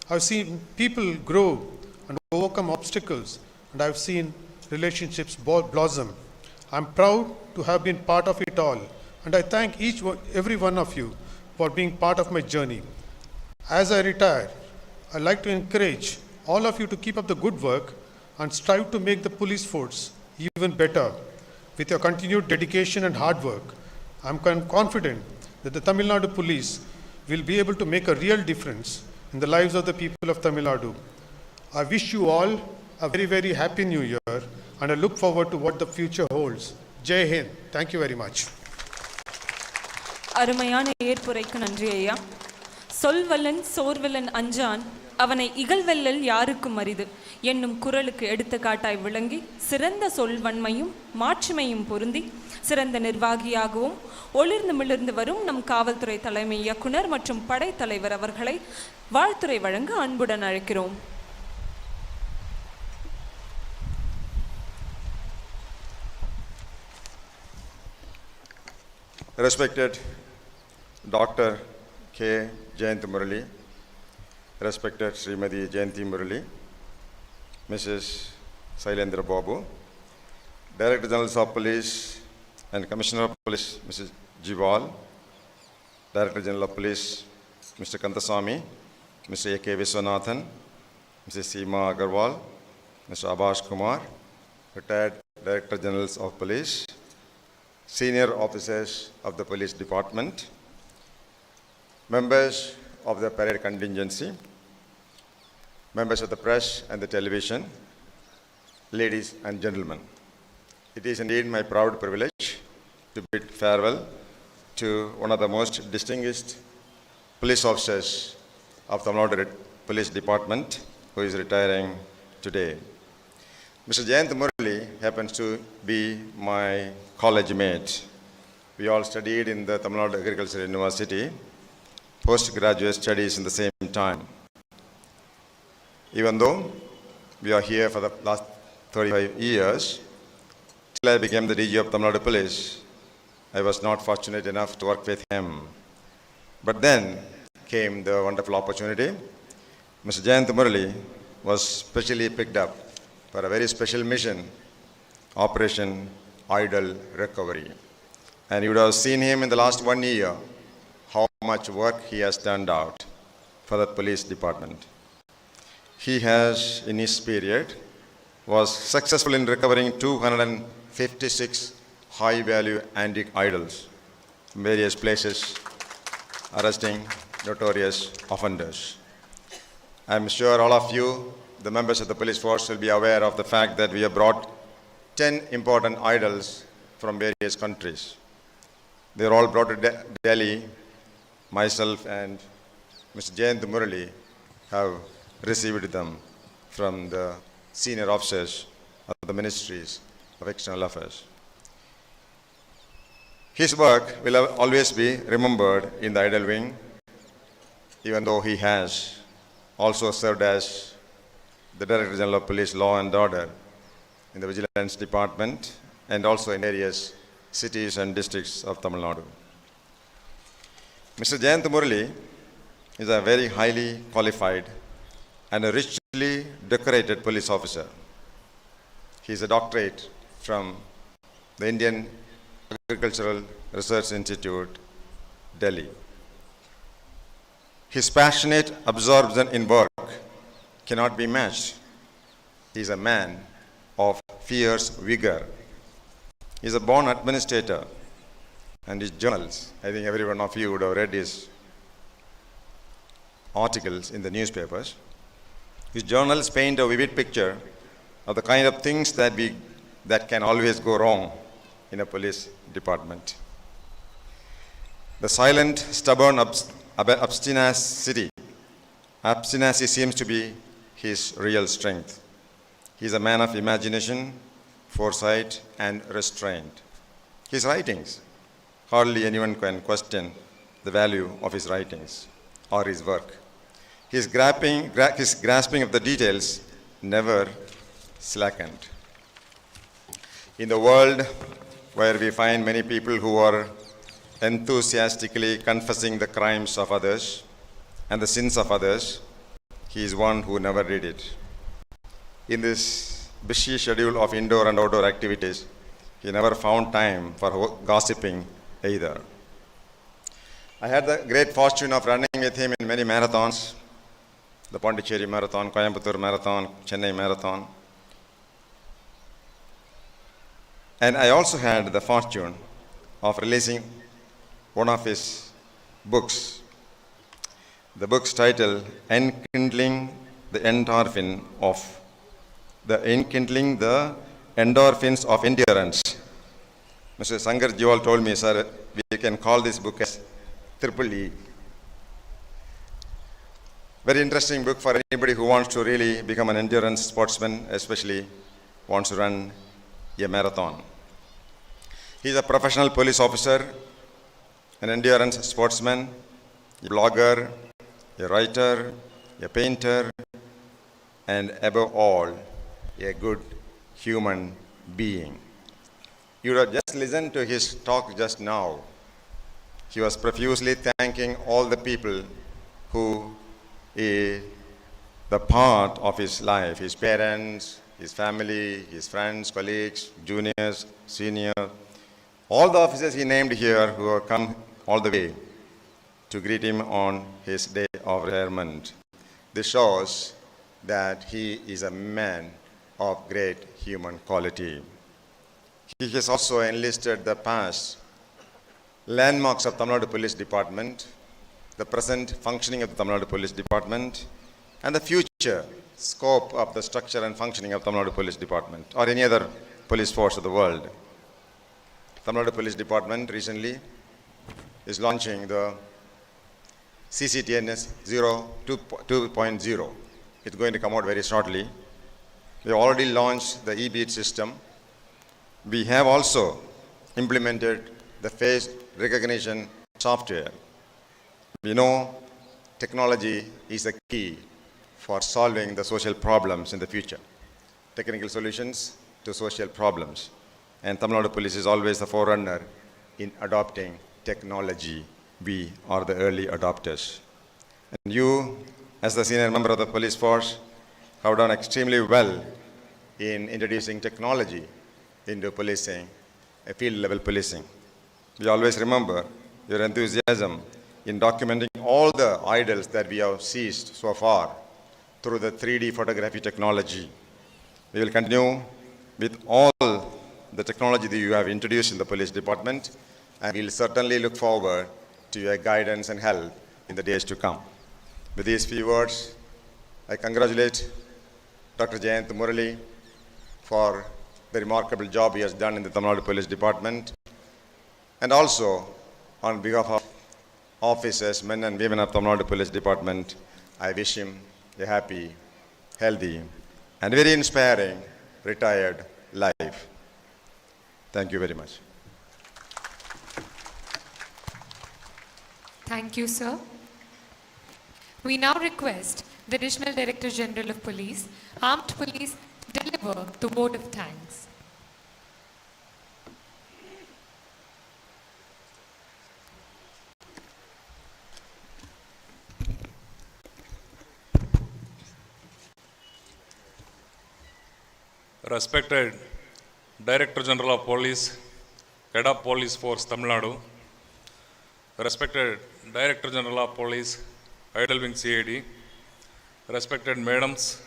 I've seen people grow and overcome obstacles, and I've seen relationships blossom. I'm proud to have been part of it all, and I thank every one of you for being part of my journey. As I retire, I'd like to encourage all of you to keep up the good work and strive to make the police force even better. With your continued dedication and hard work, I'm confident that the Tamil Nadu police will be able to make a real difference in the lives of the people of Tamil Nadu. I wish you all a very, very happy new year, and I look forward to what the future holds. Jai Hind. Thank you very much. அருமையான ஏற்புரைக்கு நன்றி ஐயா. சொல்வல்லன் சோர்வல்லன் அஞ்சான் அவனை இகழ்வெல்லல் யாருக்கும் அரிது. என்னும் குறளுக்கு எடுத்துக்காட்டாய் விளங்கி சிறந்த சொல்வன்மையும் மாட்சிமையும் பொருந்தி சிறந்த நிர்வாகியாகவும் ஒளிர்ந்து மிளிர்ந்து வரும் நம் காவல்துறை தலைமை இயக்குனர் மற்றும் படைத்தலைவர் அவர்களை வாழ்த்துரை வழங்க அன்புடன் அழைக்கிறோம். Respected Dr.K.Jayanth Murali, respected Srimati Jayanthi Murali, Mrs. Sailendra Babu, Director General of Police and Commissioner of Police, Mrs. Jiwal, Director General of Police, Mr. Kantasamy, Mr. A.K. Viswanathan, Mrs. Seema Agarwal, Mr. Abash Kumar, retired Director Generals of Police, senior officers of the police department, members of the parade contingency, members of the press and the television, ladies and gentlemen. It is indeed my proud privilege to bid farewell to one of the most distinguished police officers of the Tamil Nadu Police Department who is retiring today. Mr. Jayanth Murali happens to be my college mate. We all studied in the Tamil Nadu Agricultural University, postgraduate studies in the same time. Even though we are here for the last 35 years, till I became the DG of Tamil Nadu Police, I was not fortunate enough to work with him. But then came the wonderful opportunity. Mr. Jayanth Murali was specially picked up for a very special mission, Operation Idol Recovery. And you would have seen him in the last 1 year, how much work he has turned out for the police department. He has, in his period, was successful in recovering 256 high-value antique idols from various places, arresting notorious offenders. I'm sure all of you, the members of the police force, will be aware of the fact that we have brought 10 important idols from various countries. They are all brought to Delhi. Myself and Mr. Jayanth Murali have received them from the senior officers of the ministries of external affairs. His work will always be remembered in the idol wing, even though he has also served as the Director General of Police Law and Order in the Vigilance Department and also in various cities and districts of Tamil Nadu. Mr. Jayanth Murali is a very highly qualified and a richly decorated police officer. He is a doctorate from the Indian Agricultural Research Institute, Delhi. His passionate absorption in work cannot be matched. He is a man of fierce vigor. He is a born administrator, and his journals, I think every one of you would have read his articles in the newspapers. His journals paint a vivid picture of the kind of things that can always go wrong in a police department. The silent, stubborn obstinacy seems to be his real strength. He is a man of imagination, foresight, and restraint. His writings, hardly anyone can question the value of his writings or his work. His grasping of the details never slackened. In the world where we find many people who are enthusiastically confessing the crimes of others and the sins of others, he is one who never did it. In this busy schedule of indoor and outdoor activities, he never found time for gossiping either. I had the great fortune of running with him in many marathons, the Pondicherry Marathon, Coimbatore Marathon, Chennai Marathon. And I also had the fortune of releasing one of his books. The book's title, Enkindling the Endorphins of Endurance. Mr. Sankar Jiwal told me, sir, we can call this book as Triple E. Very interesting book for anybody who wants to really become an endurance sportsman, especially wants to run a marathon. He is a professional police officer, an endurance sportsman, a blogger, a writer, a painter, and above all, a good human being. You have just listened to his talk just now. He was profusely thanking all the people who is the part of his life, his parents, his family, his friends, colleagues, juniors, seniors, all the officers he named here who have come all the way to greet him on his day of retirement. This shows that he is a man of great human quality. He has also enlisted the past landmarks of Tamil Nadu Police Department, the present functioning of the Tamil Nadu Police Department, and the future scope of the structure and functioning of Tamil Nadu Police Department or any other police force of the world. Tamil Nadu Police Department recently is launching the CCTNS 2.0. It's going to come out very shortly. We have already launched the e-beat system. We have also implemented the face recognition software. We know technology is the key for solving the social problems in the future. Technical solutions to social problems. And Tamil Nadu Police is always the forerunner in adopting technology. We are the early adopters. And you, as the senior member of the police force, have done extremely well in introducing technology into policing, field level policing. We always remember your enthusiasm in documenting all the idols that we have seized so far through the 3D photography technology. We will continue with all the technology that you have introduced in the police department, and we will certainly look forward to your guidance and help in the days to come. With these few words, I congratulate Dr. Jayanth Murali for the remarkable job he has done in the Tamil Nadu Police Department, and also on behalf of officers, men and women of Tamil Nadu Police Department, I wish him a happy, healthy, and very inspiring retired life. Thank you very much. Thank you, sir. We now request the Additional Director General of Police, Armed Police, to deliver the vote of thanks. Respected Director General of Police, Head of Police Force, Tamil Nadu, respected Director General of Police, Idle Wing CID, respected madams,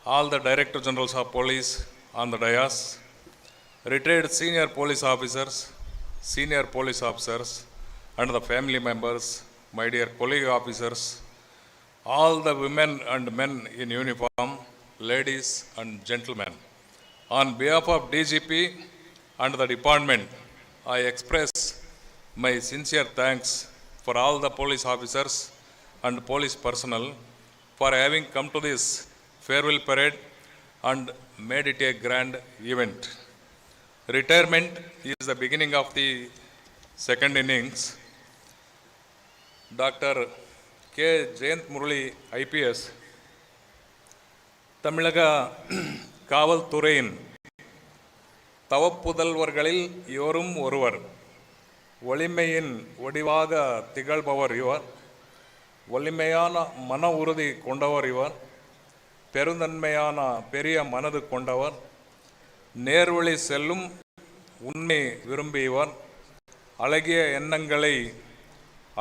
all the Director Generals of Police on the dais, retired senior police officers, senior police officers, and the family members, my dear colleague officers, all the women and men in uniform, ladies and gentlemen. On behalf of DGP and the department, I express my sincere thanks for all the police officers and police personnel for having come to this farewell parade and made it a grand event. Retirement is the beginning of the second innings. Dr.K.Jayanth Murali IPS, Tamilaga காவல்துறையின் தவப்புதல்வர்களில் இவரும் ஒருவர். ஒளிமையின் ஒடிவாக திகழ்பவர் இவர். வலிமையான மன உறுதி கொண்டவர் இவர். பெருந்தன்மையான பெரிய மனது கொண்டவர். நேர்வழி செல்லும் உண்மை விரும்பியவர். அழகிய எண்ணங்களை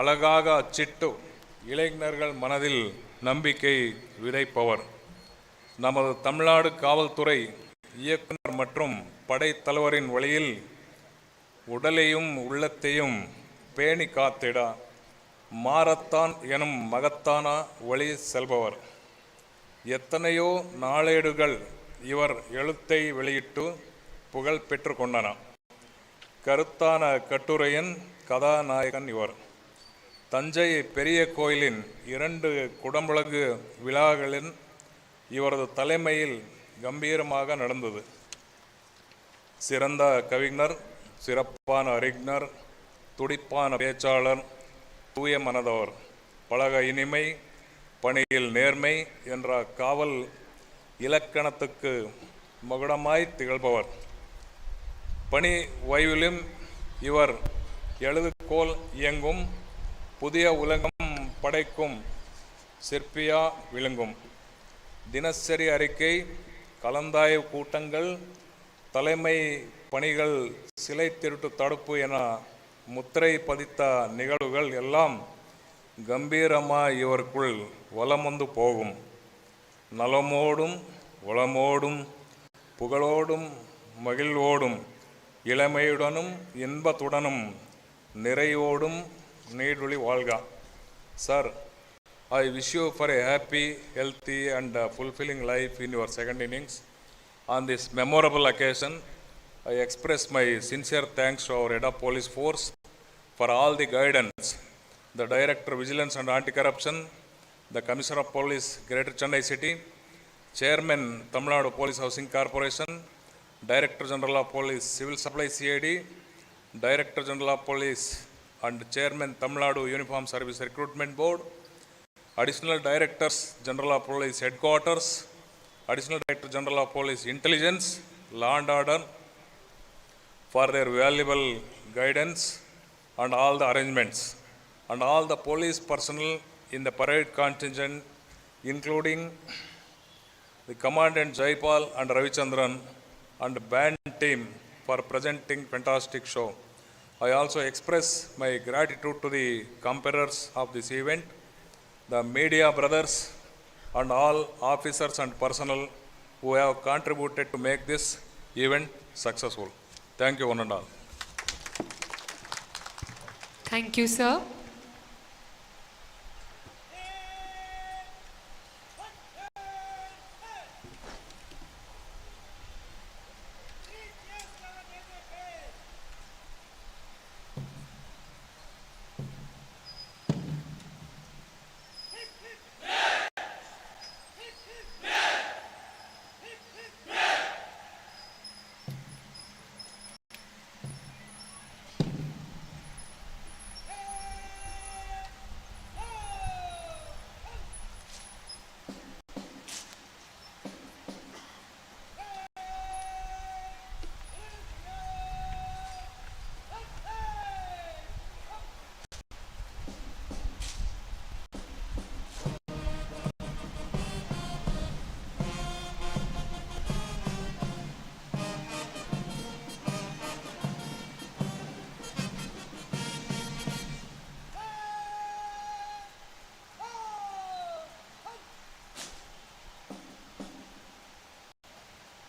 அழகாக அச்சிட்டு இளைஞர்கள் மனதில் நம்பிக்கை விதைப்பவர். நமது தமிழ்நாடு காவல்துறை இயக்குனர் மற்றும் படைத்தலைவரின் வழியில் உடலையும் உள்ளத்தையும் பேணி காத்திட மாரத்தான் எனும் மகத்தான வழி செல்பவர். எத்தனையோ நாளேடுகள் இவர் எழுத்தை வெளியிட்டு புகழ் பெற்று கொண்டன. கருத்தான கட்டுரையின் கதாநாயகன் இவர். தஞ்சை பெரிய கோயிலின் 2 குடமுழக்கு விழாக்களின் இவரது தலைமையில் கம்பீரமாக நடந்தது. சிறந்த கவிஞர், சிறப்பான அறிஞர், துடிப்பான பேச்சாளர், தூய மனதவர், பழக இனிமை, பணியில் நேர்மை என்ற காவல் இலக்கணத்துக்கு மகுடமாய் திகழ்பவர். பணி ஓய்விலும் இவர் எழுதுகோல் இயங்கும், புதிய உலகம் படைக்கும் சிற்பியா விளங்கும். தினசரி அறிக்கை, கலந்தாய்வு கூட்டங்கள், தலைமை பணிகள், சிலை திருட்டு தடுப்பு என முத்திரை பதித்த நிகழ்வுகள் எல்லாம் கம்பீரமாக இவருக்குள் வலம் வந்து போகும். நலமோடும் வளமோடும் புகழோடும் மகிழ்வோடும் இளமையுடனும் இன்பத்துடனும் நிறைவோடும் நீடுழி வாழ்க. Sir, I wish you for a happy, healthy and fulfilling life in your second innings. On this memorable occasion, I express my sincere thanks to our head of police force for all the guidance, the Director Vigilance and Anti-Corruption, the Commissioner of Police, Greater Chennai City, Chairman, Tamil Nadu Police Housing Corporation, Director General of Police, Civil Supply CID, Director General of Police and Chairman, Tamil Nadu Uniform Service Recruitment Board, Additional Directors General of Police Headquarters, Additional Director General of Police Intelligence, Law and Order, for their valuable guidance and all the arrangements, and all the police personnel in the parade contingent, including the Commandant Jaipal and Ravichandran and band team for presenting fantastic show. I also express my gratitude to the competitors of this event, the media brothers and all officers and personnel who have contributed to make this event successful. Thank you one and all. Thank you, sir.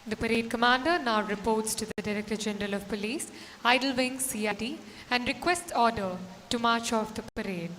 The parade commander now reports to the Director General of Police, Idle Wing CID, and requests order to march off the parade.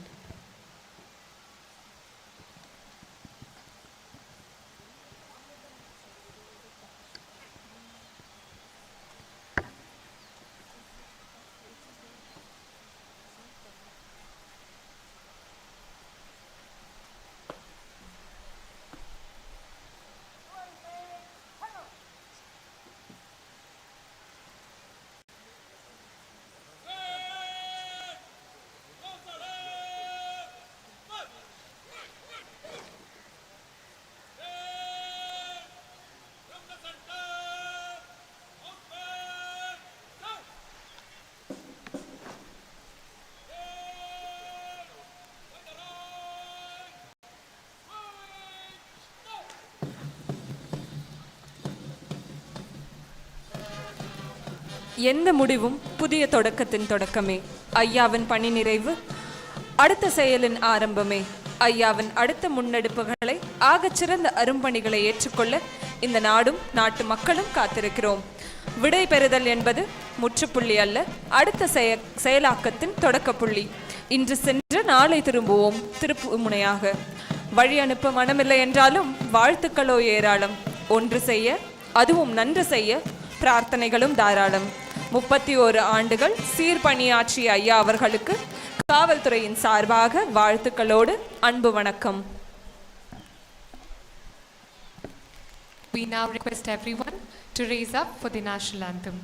எந்த முடிவும் புதிய தொடக்கத்தின் தொடக்கமே. ஐயாவின் பணி நிறைவு அடுத்த செயலின் ஆரம்பமே. ஐயாவின் அடுத்த முன்னெடுப்புகளை ஆகச்சிறந்த அரும்பணிகளை ஏற்றுக்கொள்ள இந்த நாடும் நாட்டு மக்களும் காத்திருக்கிறோம். விடை பெறுதல் என்பது முற்றுப்புள்ளி அல்ல, அடுத்த செயலாக்கத்தின் தொடக்க புள்ளி. இன்று சென்று நாளை திரும்புவோம் திருப்பு முனையாக. வழி அனுப்ப மனமில்லை என்றாலும் வாழ்த்துக்களோ ஏராளம். ஒன்று செய்ய, அதுவும் நன்று செய்ய பிரார்த்தனைகளும் தாராளம். 31 ஆண்டுகள் சீர்பணியாற்றிய ஐயா அவர்களுக்கு காவல்துறையின் சார்பாக வாழ்த்துக்களோடு அன்பு வணக்கம். We now request everyone to raise up for the national anthem.